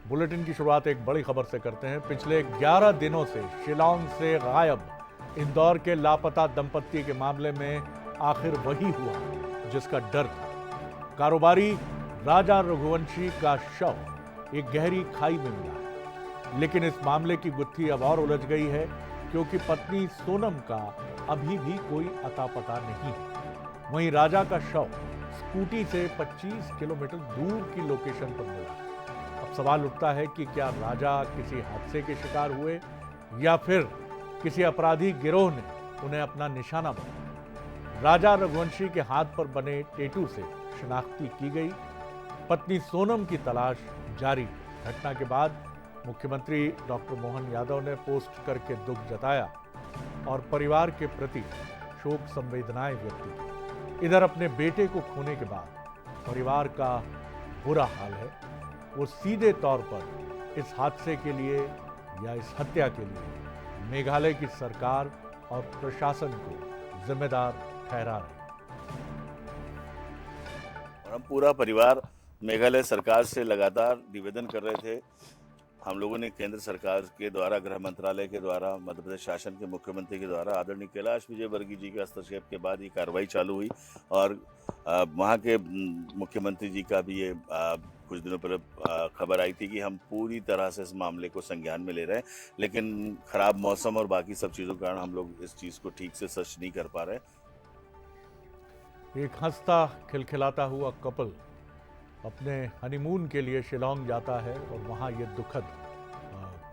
Bulletin की शुरुआत एक बड़ी खबर से करते हैं। पिछले 11 दिनों से शिलांग से गायब इंदौर के लापता दंपत्ति के मामले में आखिर वही हुआ जिसका डर था। कारोबारी राजा रघुवंशी का शव एक गहरी खाई में मिला है, लेकिन इस मामले की गुत्थी अब और उलझ गई है क्योंकि पत्नी सोनम का अभी भी कोई अता पता नहीं है। वहीं राजा का शव स्कूटी से 25 किलोमीटर दूर की लोकेशन पर मिला है। अब सवाल उठता है कि क्या राजा किसी हादसे के शिकार हुए या फिर किसी अपराधी गिरोह ने उन्हें अपना निशाना बनाया। राजा रघुवंशी के हाथ पर बने टेटू से शिनाख्ती की गई। पत्नी सोनम की तलाश जारी। घटना के बाद मुख्यमंत्री डॉक्टर मोहन यादव ने पोस्ट करके दुख जताया और परिवार के प्रति शोक संवेदनाएं व्यक्त की। इधर अपने बेटे को खोने के बाद परिवार का बुरा हाल है। वो सीधे तौर पर इस हादसे के लिए या इस हत्या के लिए मेघालय की सरकार और प्रशासन को जिम्मेदार ठहरा रहे। और हम पूरा परिवार मेघालय सरकार से लगातार निवेदन कर रहे थे। हम लोगों ने केंद्र सरकार के द्वारा, गृह मंत्रालय के द्वारा, मध्य प्रदेश शासन के मुख्यमंत्री के द्वारा आदरणीय कैलाश विजयवर्गीय जी के हस्तक्षेप के बाद ये कार्रवाई चालू हुई और वहाँ के मुख्यमंत्री जी का भी ये कुछ दिनों पहले खबर आई थी कि हम पूरी तरह से इस मामले को संज्ञान में ले रहे हैं, लेकिन खराब मौसम और बाकी सब चीज़ों के कारण हम लोग इस चीज़ को ठीक से सर्च नहीं कर पा रहे। एक हंसता खिलखिलाता हुआ कपल अपने हनीमून के लिए शिलांग जाता है और वहाँ ये दुखद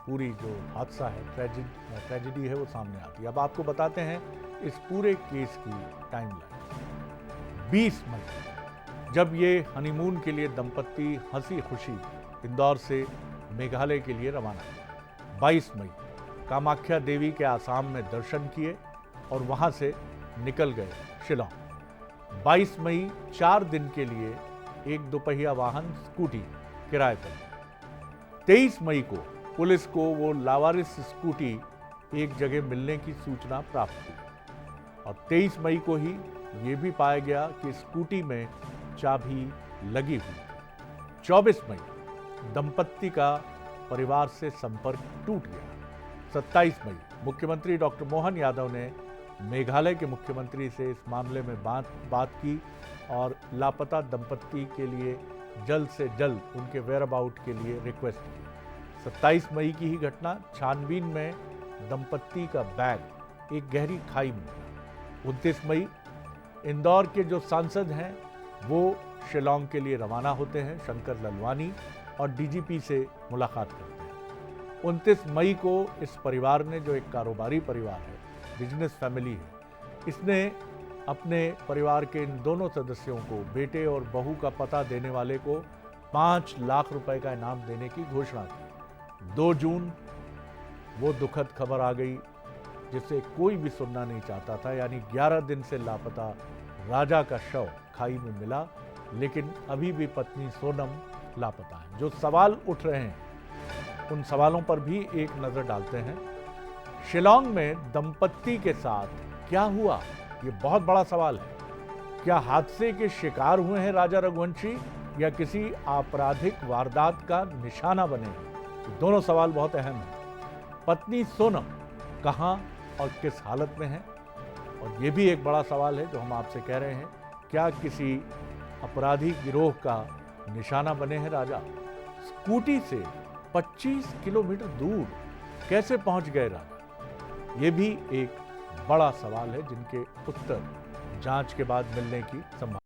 पूरी जो हादसा है, ट्रेजेडी है, वो सामने आती है। अब आपको बताते हैं इस पूरे केस की टाइमलाइन। 20 मई जब ये हनीमून के लिए दंपत्ति हंसी खुशी इंदौर से मेघालय के लिए रवाना हुआ। 22 मई कामाख्या देवी के आसाम में दर्शन किए और वहाँ से निकल गए शिलांग। 22 मई 4 दिन के लिए एक दोपहिया वाहन स्कूटी किराए पर। 23 मई को पुलिस को वो लावारिस स्कूटी एक जगह मिलने की सूचना प्राप्त हुई और 23 मई को ही ये भी पाया गया कि स्कूटी में चाबी लगी हुई थी। 24 मई दंपत्ति का परिवार से संपर्क टूट गया। 27 मई मुख्यमंत्री डॉक्टर मोहन यादव ने मेघालय के मुख्यमंत्री से इस मामले में बात की और लापता दंपत्ति के लिए जल्द से जल्द उनके वेयरअबाउट के लिए रिक्वेस्ट की। 27 मई की ही घटना, छानबीन में दंपत्ति का बैग एक गहरी खाई में मिला। 29 मई इंदौर के जो सांसद हैं वो शिलांग के लिए रवाना होते हैं। शंकर ललवानी और डीजीपी से मुलाकात करते हैं। 29 मई को इस परिवार ने, जो एक कारोबारी परिवार है, बिजनेस फैमिली है, इसने अपने परिवार के इन दोनों सदस्यों को, बेटे और बहू का पता देने वाले को 5 लाख रुपए का इनाम देने की घोषणा की। 2 जून वो दुखद खबर आ गई जिसे कोई भी सुनना नहीं चाहता था, यानी 11 दिन से लापता राजा का शव खाई में मिला, लेकिन अभी भी पत्नी सोनम लापता है। जो सवाल उठ रहे हैं उन सवालों पर भी एक नजर डालते हैं। शिलांग में दंपत्ति के साथ क्या हुआ, ये बहुत बड़ा सवाल है। क्या हादसे के शिकार हुए हैं राजा रघुवंशी या किसी आपराधिक वारदात का निशाना बने हैं? ये दोनों सवाल बहुत अहम हैं। पत्नी सोनम कहां और किस हालत में है? और ये भी एक बड़ा सवाल है जो हम आपसे कह रहे हैं, क्या किसी अपराधी गिरोह का निशाना बने हैं राजा? स्कूटी से 25 किलोमीटर दूर कैसे पहुंच गए राजा? ये भी एक बड़ा सवाल है जिनके उत्तर जांच के बाद मिलने की संभावना